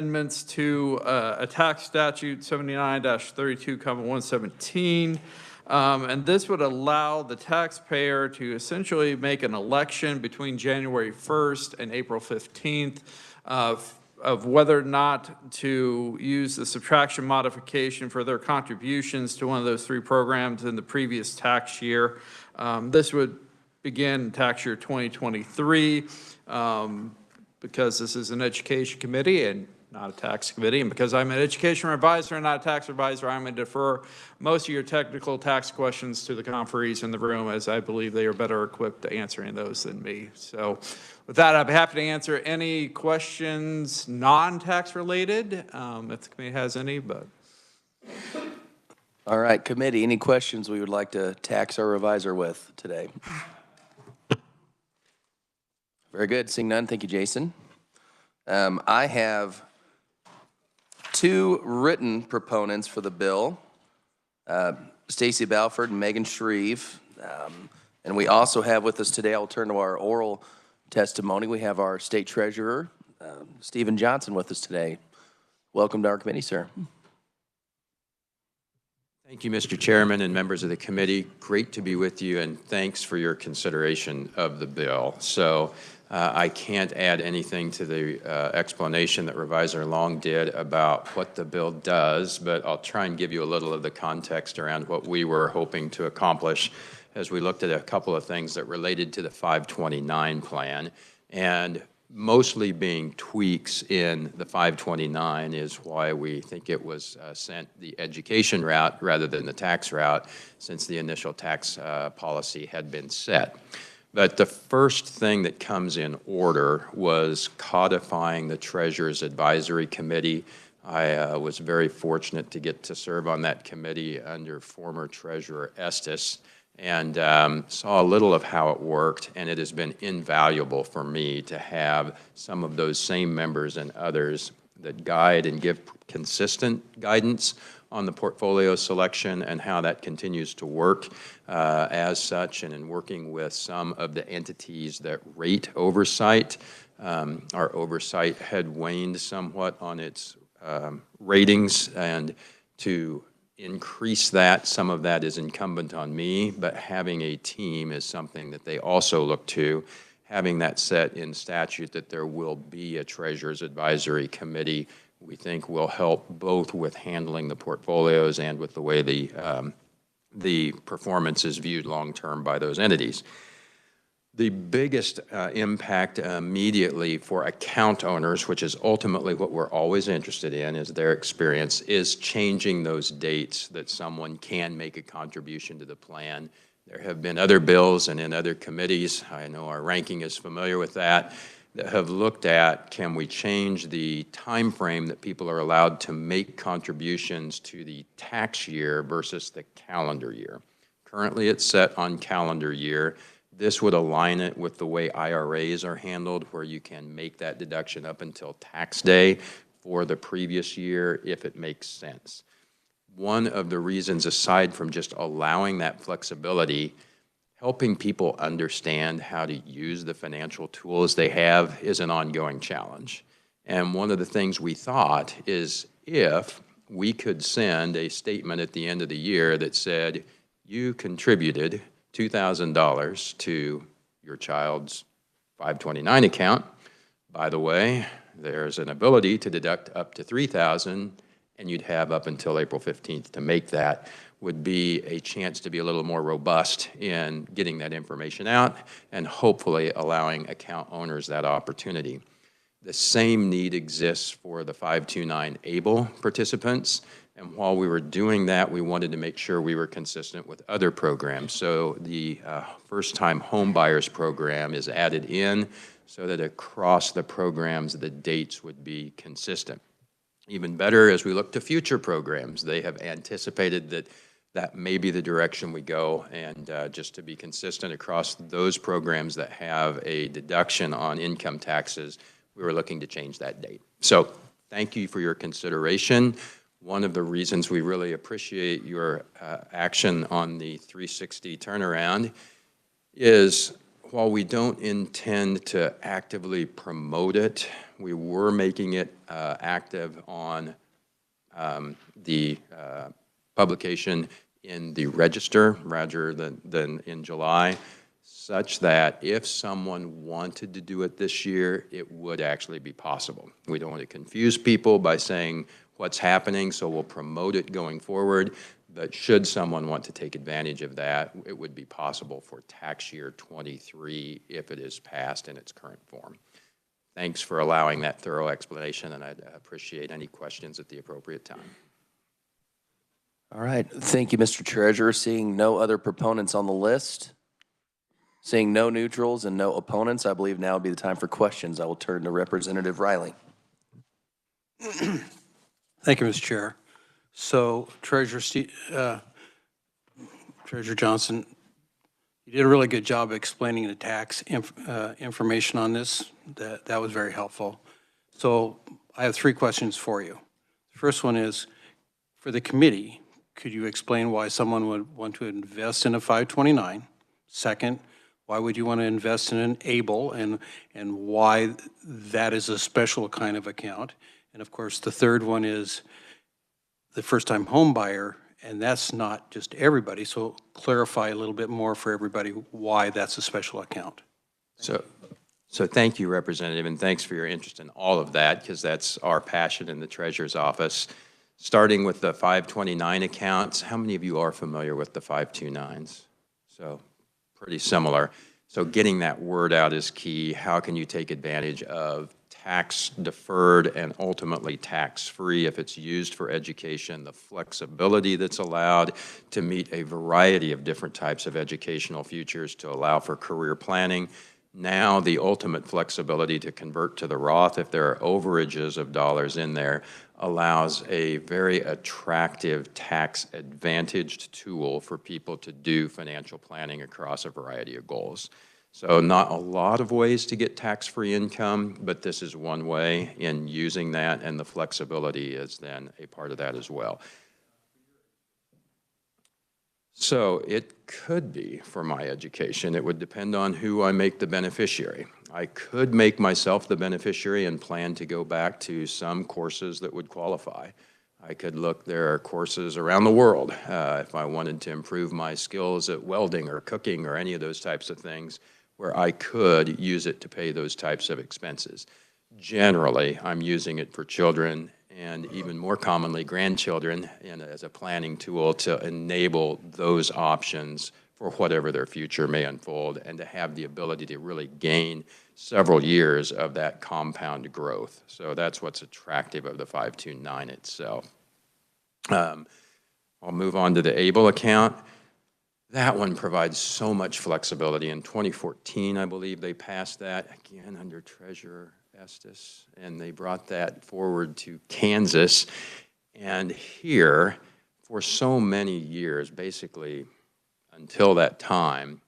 amendments to a tax statute 79-32-117. And this would allow the taxpayer to essentially make an election between January 1st and April 15th of whether or not to use the subtraction modification for their contributions to one of those three programs in the previous tax year. This would begin tax year 2023 because this is an education committee and not a tax committee, and because I'm an education advisor and not a tax advisor, I'm going to defer most of your technical tax questions to the conferees in the room, as I believe they are better equipped to answering those than me. So with that, I'd be happy to answer any questions non-tax related, if the committee has any, but. All right, committee, any questions we would like to tax our revisor with today? Very good, seeing none, thank you, Jason. I have two written proponents for the bill, Stacy Balford and Megan Shreve. And we also have with us today, I'll turn to our oral testimony. We have our state treasurer, Stephen Johnson, with us today. Welcome to our committee, sir. Thank you, Mr. Chairman and members of the committee. Great to be with you, and thanks for your consideration of the bill. So I can't add anything to the explanation that Revisor Long did about what the bill does, but I'll try and give you a little of the context around what we were hoping to accomplish as we looked at a couple of things that related to the 529 plan. And mostly being tweaks in the 529 is why we think it was sent the education route rather than the tax route, since the initial tax policy had been set. But the first thing that comes in order was codifying the Treasurer's Advisory Committee. I was very fortunate to get to serve on that committee under former Treasurer Estes, and saw a little of how it worked, and it has been invaluable for me to have some of those same members and others that guide and give consistent guidance on the portfolio selection and how that continues to work as such, and in working with some of the entities that rate oversight. Our oversight had waned somewhat on its ratings, and to increase that, some of that is incumbent on me, but having a team is something that they also look to. Having that set in statute that there will be a Treasurer's Advisory Committee, we think will help both with handling the portfolios and with the way the performance is viewed long-term by those entities. The biggest impact immediately for account owners, which is ultimately what we're always interested in, is their experience, is changing those dates that someone can make a contribution to the plan. There have been other bills and in other committees, I know our ranking is familiar with that have looked at, can we change the time frame that people are allowed to make contributions to the tax year versus the calendar year. Currently it's set on calendar year. This would align it with the way IRAs are handled, where you can make that deduction up until tax day for the previous year if it makes sense. One of the reasons, aside from just allowing that flexibility, helping people understand how to use the financial tools they have is an ongoing challenge. And one of the things we thought is if we could send a statement at the end of the year that said, you contributed $2,000 to your child's 529 account. By the way, there's an ability to deduct up to $3,000, and you'd have up until April 15th to make that. Would be a chance to be a little more robust in getting that information out and hopefully allowing account owners that opportunity. The same need exists for the 529 ABLE participants. And while we were doing that, we wanted to make sure we were consistent with other programs. So the first-time home buyers program is added in so that across the programs, the dates would be consistent. Even better, as we look to future programs, they have anticipated that that may be the direction we go, and just to be consistent across those programs that have a deduction on income taxes, we were looking to change that date. So thank you for your consideration. One of the reasons we really appreciate your action on the 360 turnaround is while we don't intend to actively promote it, we were making it active on the publication in the Register rather than in July, such that if someone wanted to do it this year, it would actually be possible. We don't want to confuse people by saying what's happening, so we'll promote it going forward. But should someone want to take advantage of that, it would be possible for tax year 23 if it is passed in its current form. Thanks for allowing that thorough explanation, and I'd appreciate any questions at the appropriate time. All right, thank you, Mr. Treasurer. Seeing no other proponents on the list, seeing no neutrals and no opponents, I believe now would be the time for questions. I will turn to Representative Riley. Thank you, Mr. Chair. So, Treasurer Johnson, you did a really good job explaining the tax information on this. That was very helpful. So, I have 3 questions for you. The first one is, for the committee, could you explain why someone would want to invest in a 529? Second, why would you want to invest in an ABLE, and why that is a special kind of account? And of course, the third one is the first-time home buyer, and that's not just everybody, so clarify a little bit more for everybody why that's a special account. So thank you, Representative, and thanks for your interest in all of that, because that's our passion in the Treasurer's office. Starting with the 529 accounts, how many of you are familiar with the 529s? So pretty similar. So getting that word out is key. How can you take advantage of tax deferred and ultimately tax-free if it's used for education, the flexibility that's allowed to meet a variety of different types of educational futures to allow for career planning. Now the ultimate flexibility to convert to the Roth if there are overages of dollars in there allows a very attractive tax-advantaged tool for people to do financial planning across a variety of goals. So not a lot of ways to get tax-free income, but this is one way in using that, and the flexibility is then a part of that as well. So it could be for my education. It would depend on who I make the beneficiary. I could make myself the beneficiary and plan to go back to some courses that would qualify. I could look, there are courses around the world if I wanted to improve my skills at welding or cooking or any of those types of things, where I could use it to pay those types of expenses. Generally, I'm using it for children and even more commonly grandchildren as a planning tool to enable those options for whatever their future may unfold, and to have the ability to really gain several years of that compound growth. So that's what's attractive of the 529 itself. I'll move on to the ABLE account. That one provides so much flexibility. In 2014, I believe they passed that, again, under Treasurer Estes, and they brought that forward to Kansas. And here, for so many years, basically until that time,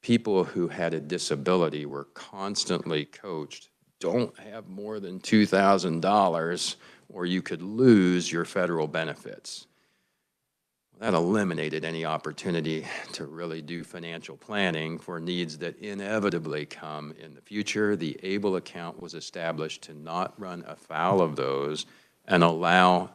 people who had a disability were constantly coached, don't have more than $2,000 or you could lose your federal benefits. That eliminated any opportunity to really do financial planning for needs that inevitably come in the future. The ABLE account was established to not run afoul of those and allow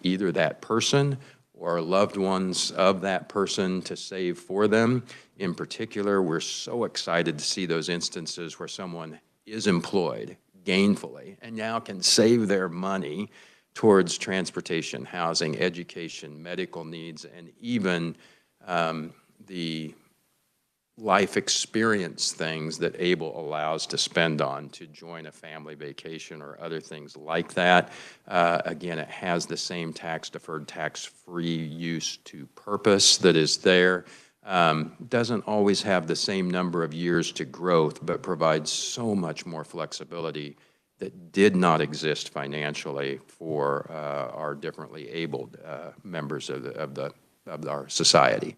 either that person or loved ones of that person to save for them. In particular, we're so excited to see those instances where someone is employed gainfully and now can save their money towards transportation, housing, education, medical needs, and even the life experience things that ABLE allows to spend on to join a family vacation or other things like that. Again, it has the same tax-deferred, tax-free use to purpose that is there. Doesn't always have the same number of years to growth, but provides so much more flexibility that did not exist financially for our differently abled members of our society.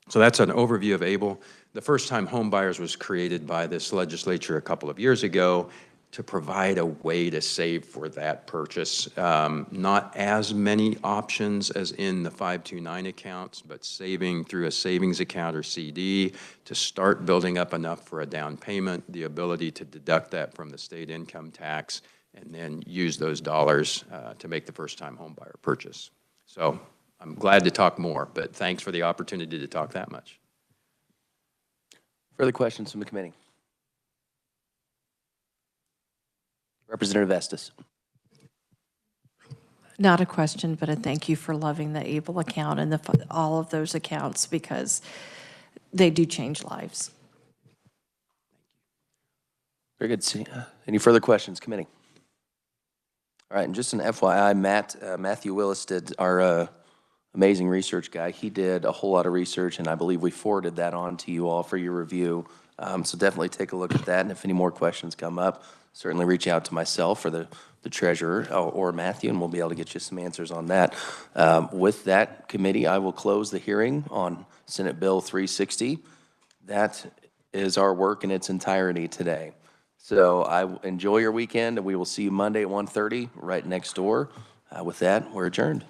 So that's an overview of ABLE. The first time home buyers was created by this legislature a couple of years ago. to provide a way to save for that purchase. Not as many options as in the 529 accounts, but saving through a savings account or CD to start building up enough for a down payment, the ability to deduct that from the state income tax, and then use those dollars to make the first-time home buyer purchase. So I'm glad to talk more, but thanks for the opportunity to talk that much. Further questions from the committee? Representative Estes. Not a question, but a thank you for loving the ABLE account and all of those accounts, because they do change lives. Very good. Any further questions, committee? All right, and just an FYI, Matthew Willis did our amazing research guy. He did a whole lot of research, and I believe we forwarded that on to you all for your review. So definitely take a look at that, and if any more questions come up, certainly reach out to myself or the treasurer or Matthew, and we'll be able to get you some answers on that. With that, committee, I will close the hearing on Senate Bill 360. That is our work in its entirety today. So enjoy your weekend, and we will see you Monday at 1:30 right next door. With that, we're adjourned.